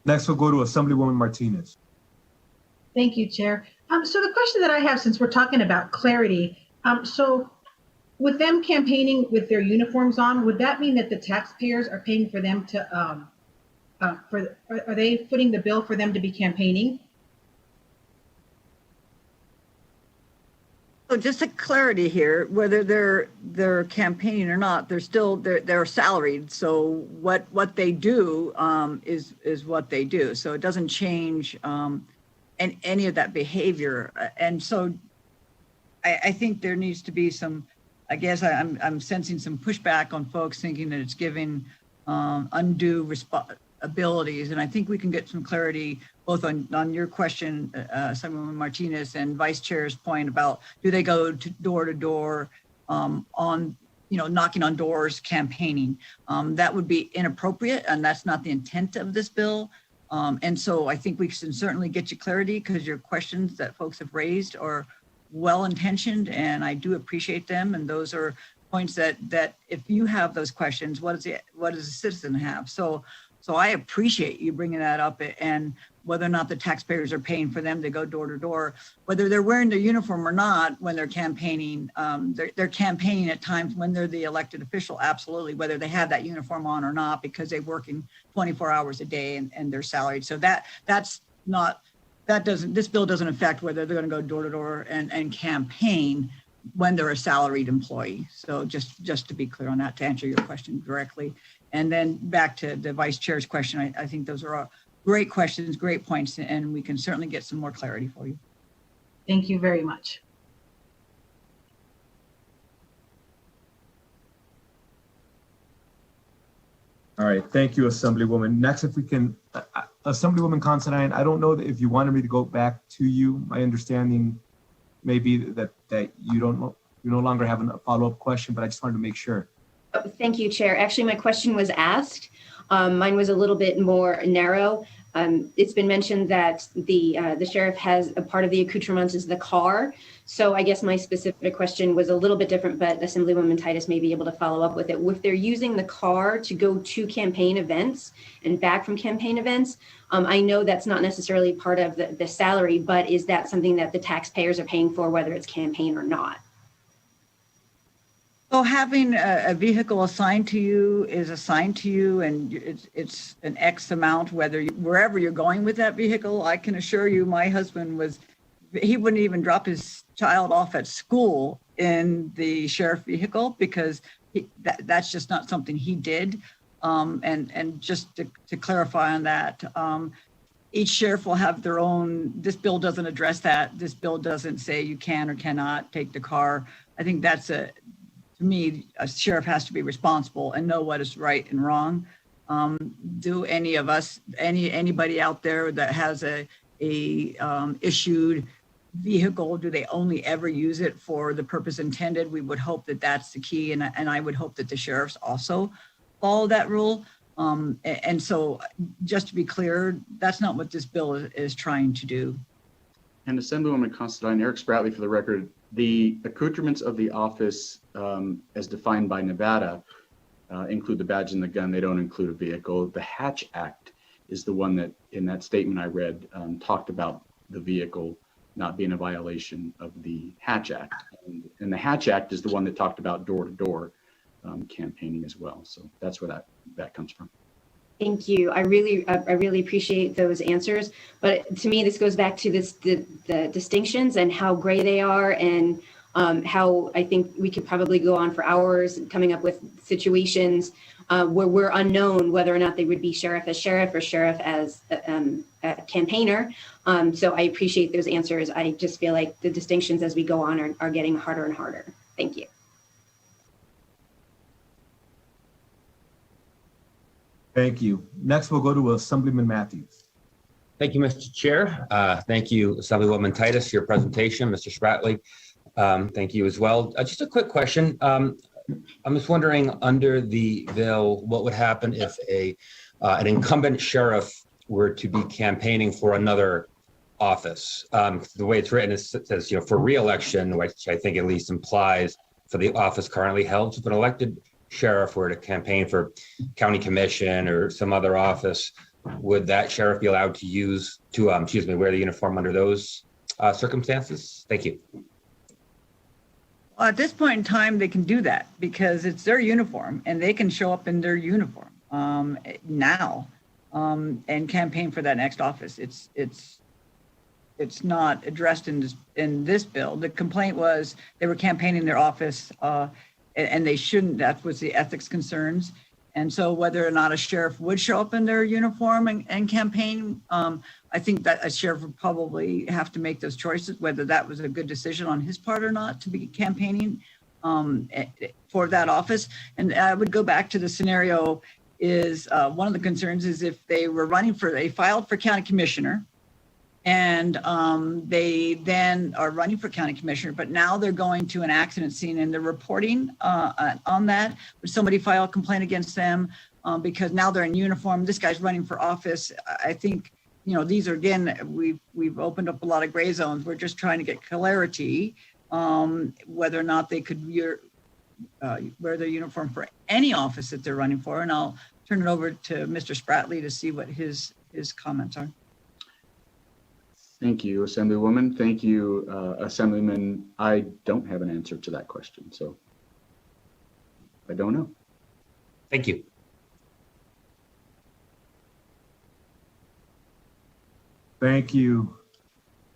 Next, we'll go to Assemblywoman Martinez. Thank you, Chair. So the question that I have, since we're talking about clarity, so with them campaigning with their uniforms on, would that mean that the taxpayers are paying for them to, are they footing the bill for them to be campaigning? So just a clarity here, whether they're campaigning or not, they're salaried. So what they do is what they do. So it doesn't change any of that behavior. And so I think there needs to be some, I guess I'm sensing some pushback on folks thinking that it's giving undue abilities. And I think we can get some clarity both on your question, Assemblywoman Martinez, and Vice Chair's point about do they go to door on knocking on doors, campaigning. That would be inappropriate, and that's not the intent of this bill. And so I think we can certainly get you clarity, because your questions that folks have raised are well-intentioned, and I do appreciate them. And those are points that if you have those questions, what does a citizen have? So I appreciate you bringing that up, and whether or not the taxpayers are paying for them to go door to door, whether they're wearing their uniform or not when they're campaigning. They're campaigning at times when they're the elected official, absolutely, whether they have that uniform on or not, because they're working 24 hours a day and they're salaried. So this bill doesn't affect whether they're going to go door to door and campaign when they're a salaried employee. So just to be clear on that, to answer your question directly. And then back to the vice chair's question, I think those are great questions, great points, and we can certainly get some more clarity for you. Thank you very much. All right, thank you, Assemblywoman. Next, if we can, Assemblywoman Considine, I don't know if you wanted me to go back to you. My understanding may be that you no longer have a follow-up question, but I just wanted to make sure. Thank you, Chair. Actually, my question was asked. Mine was a little bit more narrow. It's been mentioned that the sheriff has a part of the accoutrements is the car. So I guess my specific question was a little bit different, but Assemblywoman Titus may be able to follow up with it. If they're using the car to go to campaign events and back from campaign events, I know that's not necessarily part of the salary, but is that something that the taxpayers are paying for, whether it's campaign or not? So having a vehicle assigned to you is assigned to you, and it's an X amount, wherever you're going with that vehicle. I can assure you, my husband he wouldn't even drop his child off at school in the sheriff vehicle, because that's just not something he did. And just to clarify on that, each sheriff will have their own. This bill doesn't address that. This bill doesn't say you can or cannot take the car. I think to me, a sheriff has to be responsible and know what is right and wrong. Do any of us, anybody out there that has a issued vehicle, do they only ever use it for the purpose intended? We would hope that that's the key, and I would hope that the sheriffs also follow that rule. And so, just to be clear, that's not what this bill is trying to do. And Assemblywoman Considine, Eric Spratley for the record. The accoutrements of the office, as defined by Nevada, include the badge and the gun. They don't include a vehicle. The Hatch Act is the one that, in that statement I read, talked about the vehicle not being a violation of the Hatch Act. And the Hatch Act is the one that talked about door-to-door campaigning as well. So that's where that comes from. Thank you. I really appreciate those answers. But to me, this goes back to the distinctions and how gray they are, and how I think we could probably go on for hours coming up with situations where we're unknown whether or not they would be sheriff as sheriff or sheriff as a campaigner. So I appreciate those answers. I just feel like the distinctions as we go on are getting harder and harder. Thank you. Thank you. Next, we'll go to Assemblyman Matthews. Thank you, Mr. Chair. Thank you, Assemblywoman Titus, for your presentation. Mr. Spratley, thank you as well. Just a quick question. I'm just wondering, under the bill, what would happen if an incumbent sheriff were to be campaigning for another office? The way it's written, it says, for re-election, which I think at least implies for the office currently held. So if an elected sheriff were to campaign for county commission or some other office, would that sheriff be allowed to wear the uniform under those circumstances? Thank you. Well, at this point in time, they can do that because it's their uniform, and they can show up in their uniform now and campaign for that next office. It's not addressed in this bill. The complaint was they were campaigning their office, and they shouldn't. That was the ethics concerns. And so whether or not a sheriff would show up in their uniform and campaign, I think that a sheriff would probably have to make those choices, whether that was a good decision on his part or not to be campaigning for that office. And I would go back to the scenario is one of the concerns is if they were they filed for county commissioner, And they then are running for county commissioner, but now they're going to an accident scene and they're reporting on that. Would somebody file a complaint against them because now they're in uniform? This guy's running for office. I think, you know, these are, again, we've opened up a lot of gray zones. We're just trying to get clarity whether or not they could wear their uniform for any office that they're running for. And I'll turn it over to Mr. Spratley to see what his comments are. Thank you, Assemblywoman. Thank you, Assemblyman. I don't have an answer to that question, so I don't know. Thank you. Thank you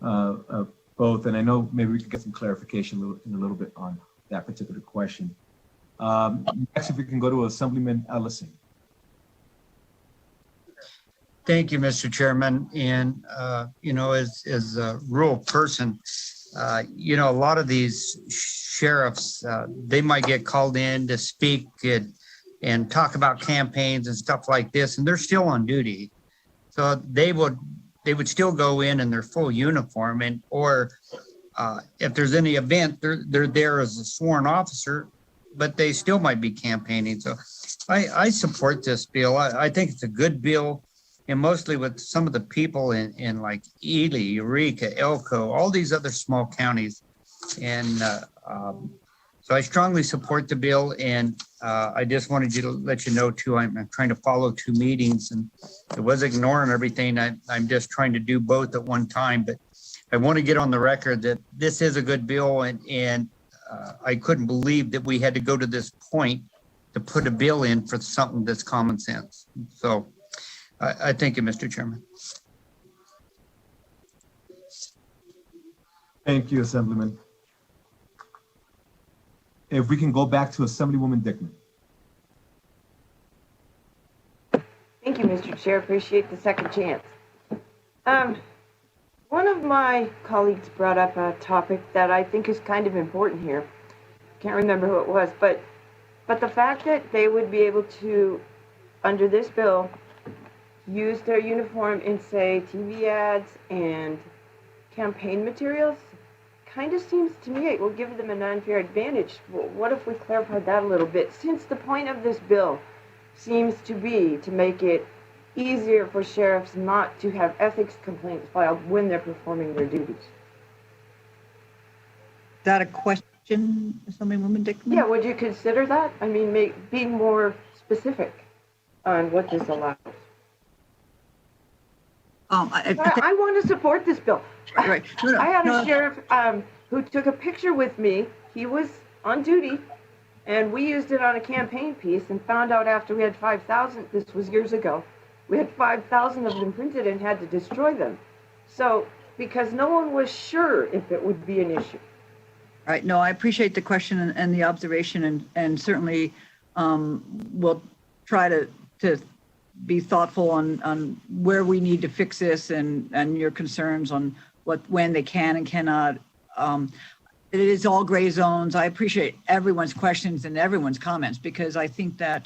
both. And I know maybe we could get some clarification in a little bit on that particular question. Next, if we can go to Assemblyman Ellison. Thank you, Mr. Chairman. And, you know, as a rural person, you know, a lot of these sheriffs, they might get called in to speak and talk about campaigns and stuff like this, and they're still on duty. So they would still go in their full uniform, and or if there's any event, they're there as a sworn officer, but they still might be campaigning. So I support this bill. I think it's a good bill. And mostly with some of the people in like Ely, Eureka, Elko, all these other small counties. And so I strongly support the bill. And I just wanted to let you know too, I'm trying to follow 2 meetings and it was ignoring everything. I'm just trying to do both at one time. But I want to get on the record that this is a good bill. And I couldn't believe that we had to go to this point to put a bill in for something that's common sense. So I thank you, Mr. Chairman. Thank you, Assemblyman. If we can go back to Assemblywoman Dickman. Thank you, Mr. Chair. Appreciate the second chance. One of my colleagues brought up a topic that I think is kind of important here. Can't remember who it was, but the fact that they would be able to, under this bill, use their uniform in, say, TV ads and campaign materials kind of seems to me it will give them an unfair advantage. Well, what if we clarified that a little bit? Since the point of this bill seems to be to make it easier for sheriffs not to have ethics complaints filed when they're performing their duties. Is that a question, Assemblywoman Dickman? Yeah, would you consider that? I mean, being more specific on what this allows. I want to support this bill. Right. No, I had a sheriff who took a picture with me. He was on duty, and we used it on a campaign piece and found out after we had 5,000, this was years ago, we had 5,000 of them printed and had to destroy them. So, because no one was sure if it would be an issue. Right. No, I appreciate the question and the observation, and certainly we'll try to be thoughtful on where we need to fix this and your concerns on when they can and cannot. It is all gray zones. I appreciate everyone's questions and everyone's comments because I think that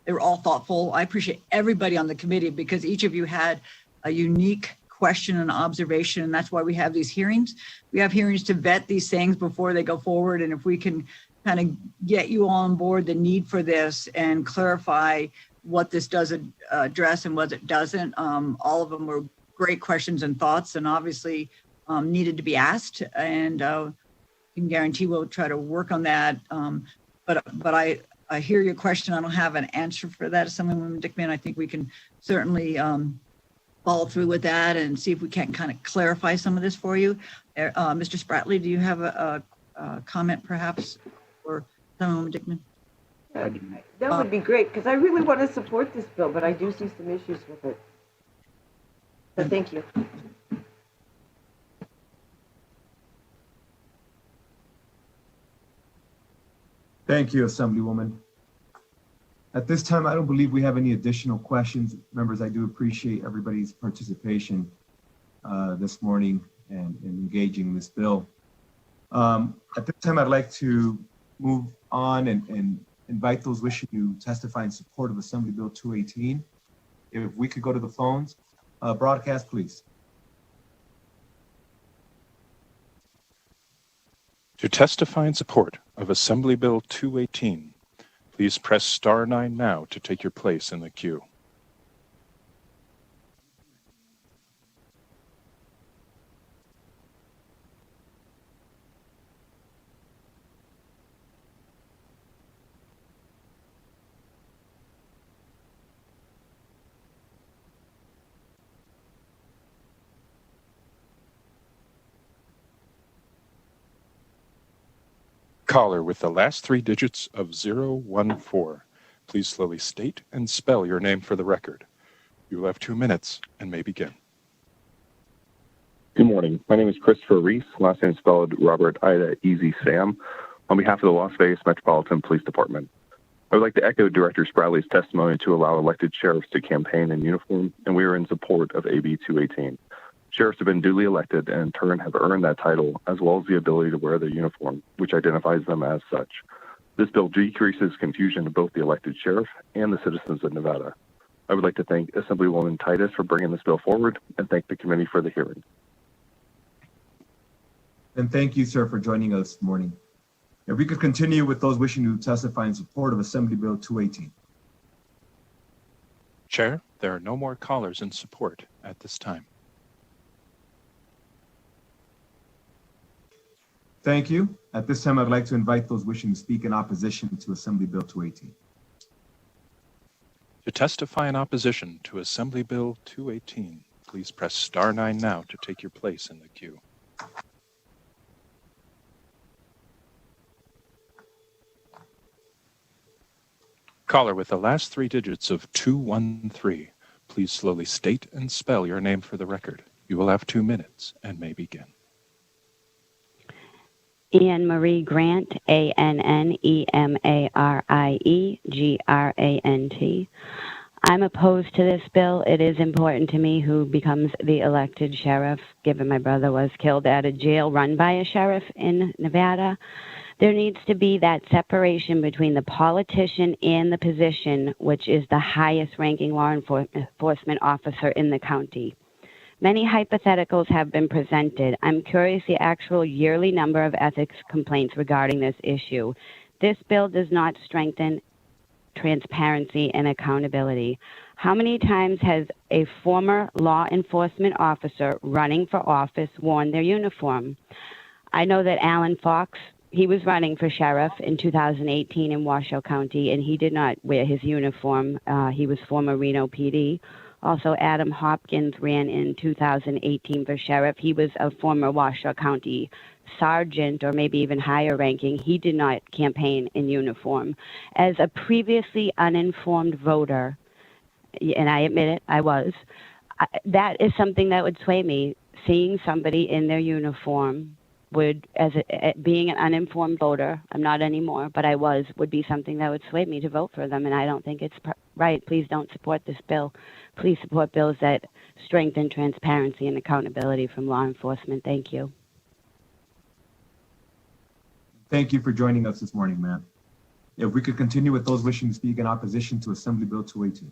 they were all thoughtful. I appreciate everybody on the committee because each of you had a unique question and observation, and that's why we have these hearings. We have hearings to vet these things before they go forward, and if we can kind of get you on board the need for this and clarify what this does address and what it doesn't. All of them were great questions and thoughts and obviously needed to be asked. And I can guarantee we'll try to work on that. But I hear your question. I don't have an answer for that. Assemblywoman Dickman, I think we can certainly follow through with that and see if we can kind of clarify some of this for you. Mr. Spratley, do you have a comment perhaps for Assemblywoman Dickman? That would be great, because I really want to support this bill, but I do see some issues with it. So thank you. Thank you, Assemblywoman. At this time, I don't believe we have any additional questions. Members, I do appreciate everybody's participation this morning and engaging this bill. At this time, I'd like to move on and invite those wishing to testify in support of Assembly Bill 218. If we could go to the phones, broadcast, please. To testify in support of Assembly Bill 218, please press star 9 now to take your place in the queue. Caller with the last 3 digits of 014, please slowly state and spell your name for the record. You will have 2 minutes and may begin. Good morning. My name is Christopher Reese, last name spelled Robert Ida Easy Sam, on behalf of the Las Vegas Metropolitan Police Department. I would like to echo Director Spradley's testimony to allow elected sheriffs to campaign in uniform, and we are in support of AB 218. Sheriffs have been duly elected and in turn have earned that title, as well as the ability to wear their uniform, which identifies them as such. This bill decreases confusion to both the elected sheriff and the citizens of Nevada. I would like to thank Assemblywoman Titus for bringing this bill forward and thank the committee for the hearing. And thank you, sir, for joining us this morning. If we could continue with those wishing to testify in support of Assembly Bill 218. Chair, there are no more callers in support at this time. Thank you. At this time, I'd like to invite those wishing to speak in opposition to Assembly Bill 218. To testify in opposition to Assembly Bill 218, please press star 9 now to take your place in the queue. Caller with the last 3 digits of 213, please slowly state and spell your name for the record. You will have 2 minutes and may begin. Anne Marie Grant, ANNEMARIE GRANT. I'm opposed to this bill. It is important to me who becomes the elected sheriff, given my brother was killed at a jail run by a sheriff in Nevada. There needs to be that separation between the politician and the position, which is the highest ranking law enforcement officer in the county. Many hypotheticals have been presented. I'm curious the actual yearly number of ethics complaints regarding this issue. This bill does not strengthen transparency and accountability. How many times has a former law enforcement officer running for office worn their uniform? I know that Alan Fox, he was running for sheriff in 2018 in Washoe County, and he did not wear his uniform. He was former Reno PD. Also, Adam Hopkins ran in 2018 for sheriff. He was a former Washoe County sergeant or maybe even higher ranking. He did not campaign in uniform. As a previously uninformed voter, and I admit it, I was, that is something that would sway me. Seeing somebody in their uniform would, being an uninformed voter, I'm not anymore, but I was, would be something that would sway me to vote for them, and I don't think it's right. Please don't support this bill. Please support bills that strengthen transparency and accountability from law enforcement. Thank you. Thank you for joining us this morning, ma'am. If we could continue with those wishing to speak in opposition to Assembly Bill 218.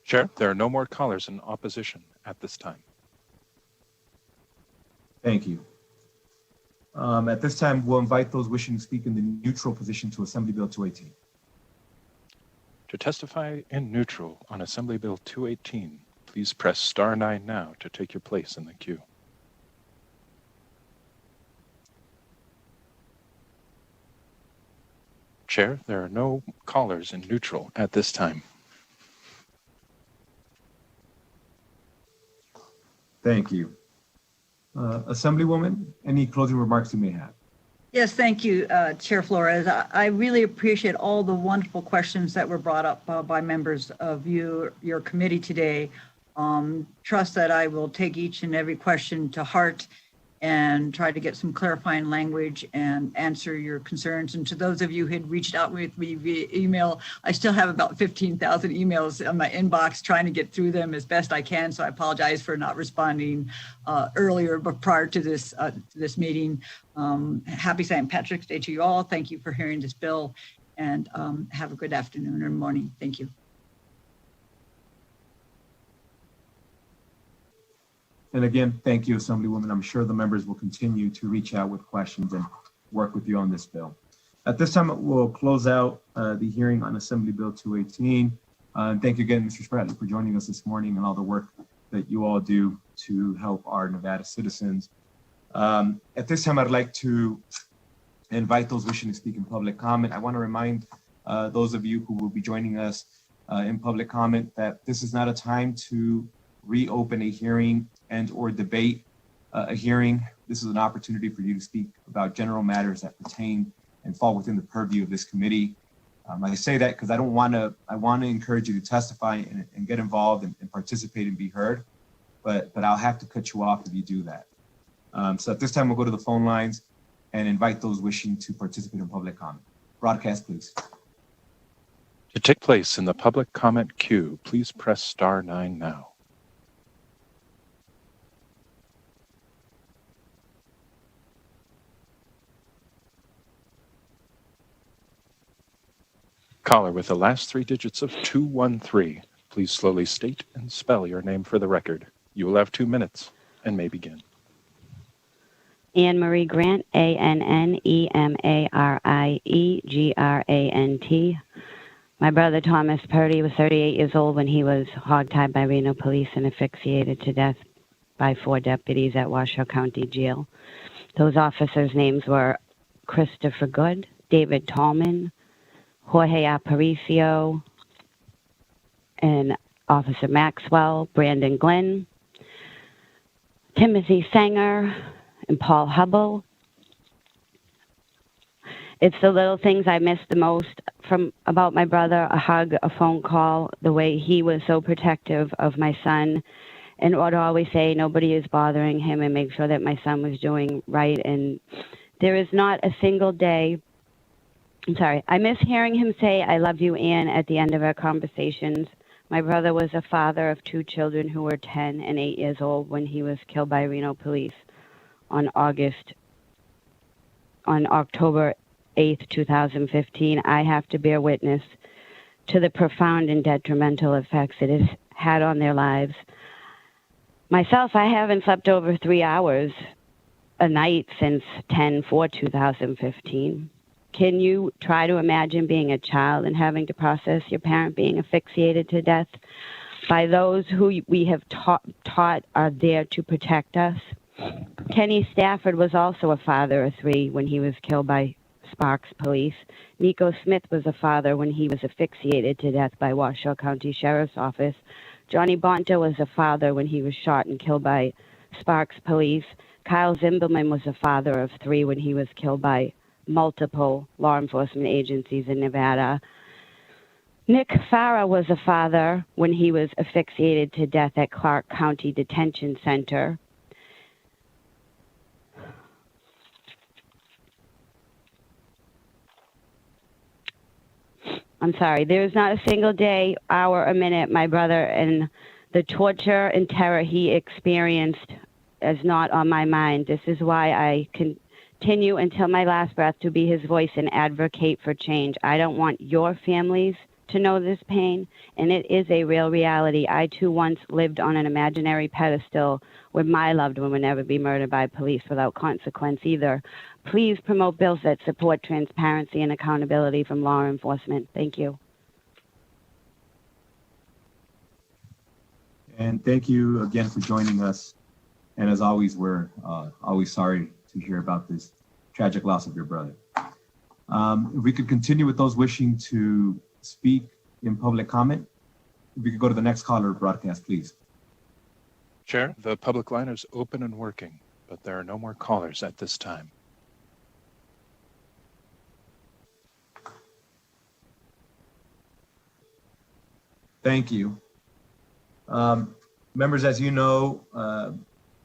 Chair, there are no more callers in opposition at this time. Thank you. At this time, we'll invite those wishing to speak in the neutral position to Assembly Bill 218. To testify in neutral on Assembly Bill 218, please press star 9 now to take your place in the queue. Chair, there are no callers in neutral at this time. Thank you. Assemblywoman, any closing remarks you may have? Yes, thank you, Chair Flores. I really appreciate all the wonderful questions that were brought up by members of your committee today. Trust that I will take each and every question to heart and try to get some clarifying language and answer your concerns. And to those of you who had reached out with me via email, I still have about 15,000 emails on my inbox trying to get through them as best I can. So I apologize for not responding earlier, but prior to this meeting. Happy St. Patrick's Day to you all. Thank you for hearing this bill, and have a good afternoon or morning. Thank you. And again, thank you, Assemblywoman. I'm sure the members will continue to reach out with questions and work with you on this bill. At this time, we'll close out the hearing on Assembly Bill 218. Thank you again, Mr. Spratly, for joining us this morning and all the work that you all do to help our Nevada citizens. At this time, I'd like to invite those wishing to speak in public comment. I want to remind those of you who will be joining us in public comment that this is not a time to reopen a hearing and or debate a hearing. This is an opportunity for you to speak about general matters that pertain and fall within the purview of this committee. I say that because I want to encourage you to testify and get involved and participate and be heard, but I'll have to cut you off if you do that. So at this time, we'll go to the phone lines and invite those wishing to participate in public comment. Broadcast, please. To take place in the public comment queue, please press *9 now. Caller with the last 3 digits of 213, please slowly state and spell your name for the record. You will have 2 minutes and may begin. Anne Marie Grant, ANNEMARIE GRANT. My brother Thomas Purdy was 38 years old when he was hogtied by Reno police and asphyxiated to death by 4 deputies at Washoe County Jail. Those officers' names were Christopher Good, David Tallman, Jorge Aparicio, and Officer Maxwell, Brandon Glenn, Timothy Sanger, and Paul Hubble. It's the little things I miss the most about my brother: a hug, a phone call, the way he was so protective of my son, and would always say nobody is bothering him and make sure that my son was doing right. And there is not a single day. I miss hearing him say, "I love you, Anne," at the end of our conversations. My brother was a father of 2 children who were 10 and 8 years old when he was killed by Reno police on October 8th, 2015. I have to bear witness to the profound and detrimental effects it has had on their lives. Myself, I haven't slept over 3 hours a night since 10/4/2015. Can you try to imagine being a child and having to process your parent being asphyxiated to death by those who we have taught are there to protect us? Kenny Stafford was also a father of 3 when he was killed by Sparks police. Nico Smith was a father when he was asphyxiated to death by Washoe County Sheriff's Office. Johnny Bonta was a father when he was shot and killed by Sparks police. Kyle Zimberman was a father of 3 when he was killed by multiple law enforcement agencies in Nevada. Nick Farah was a father when he was asphyxiated to death at Clark County Detention Center. There's not a single day, hour, or minute my brother and the torture and terror he experienced is not on my mind. This is why I continue until my last breath to be his voice and advocate for change. I don't want your families to know this pain, and it is a real reality. I too once lived on an imaginary pedestal where my loved one would never be murdered by police without consequence either. Please promote bills that support transparency and accountability from law enforcement. Thank you. And thank you again for joining us. And as always, we're always sorry to hear about this tragic loss of your brother. If we could continue with those wishing to speak in public comment, if we could go to the next caller broadcast, please. Chair, the public line is open and working, but there are no more callers at this time. Thank you. Members, as you know,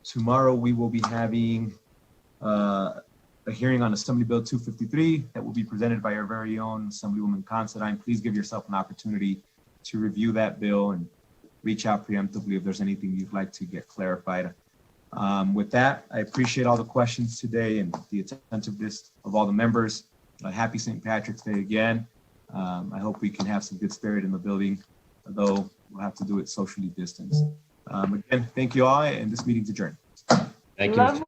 tomorrow we will be having a hearing on Assembly Bill 253 that will be presented by our very own Assemblywoman Considine. Please give yourself an opportunity to review that bill and reach out preemptively if there's anything you'd like to get clarified. With that, I appreciate all the questions today and the attentiveness of all the members. Happy St. Patrick's Day again. I hope we can have some good spirit in the building, although we'll have to do it socially distanced. Again, thank you all, and this meeting's adjourned. Thank you. Love Mr.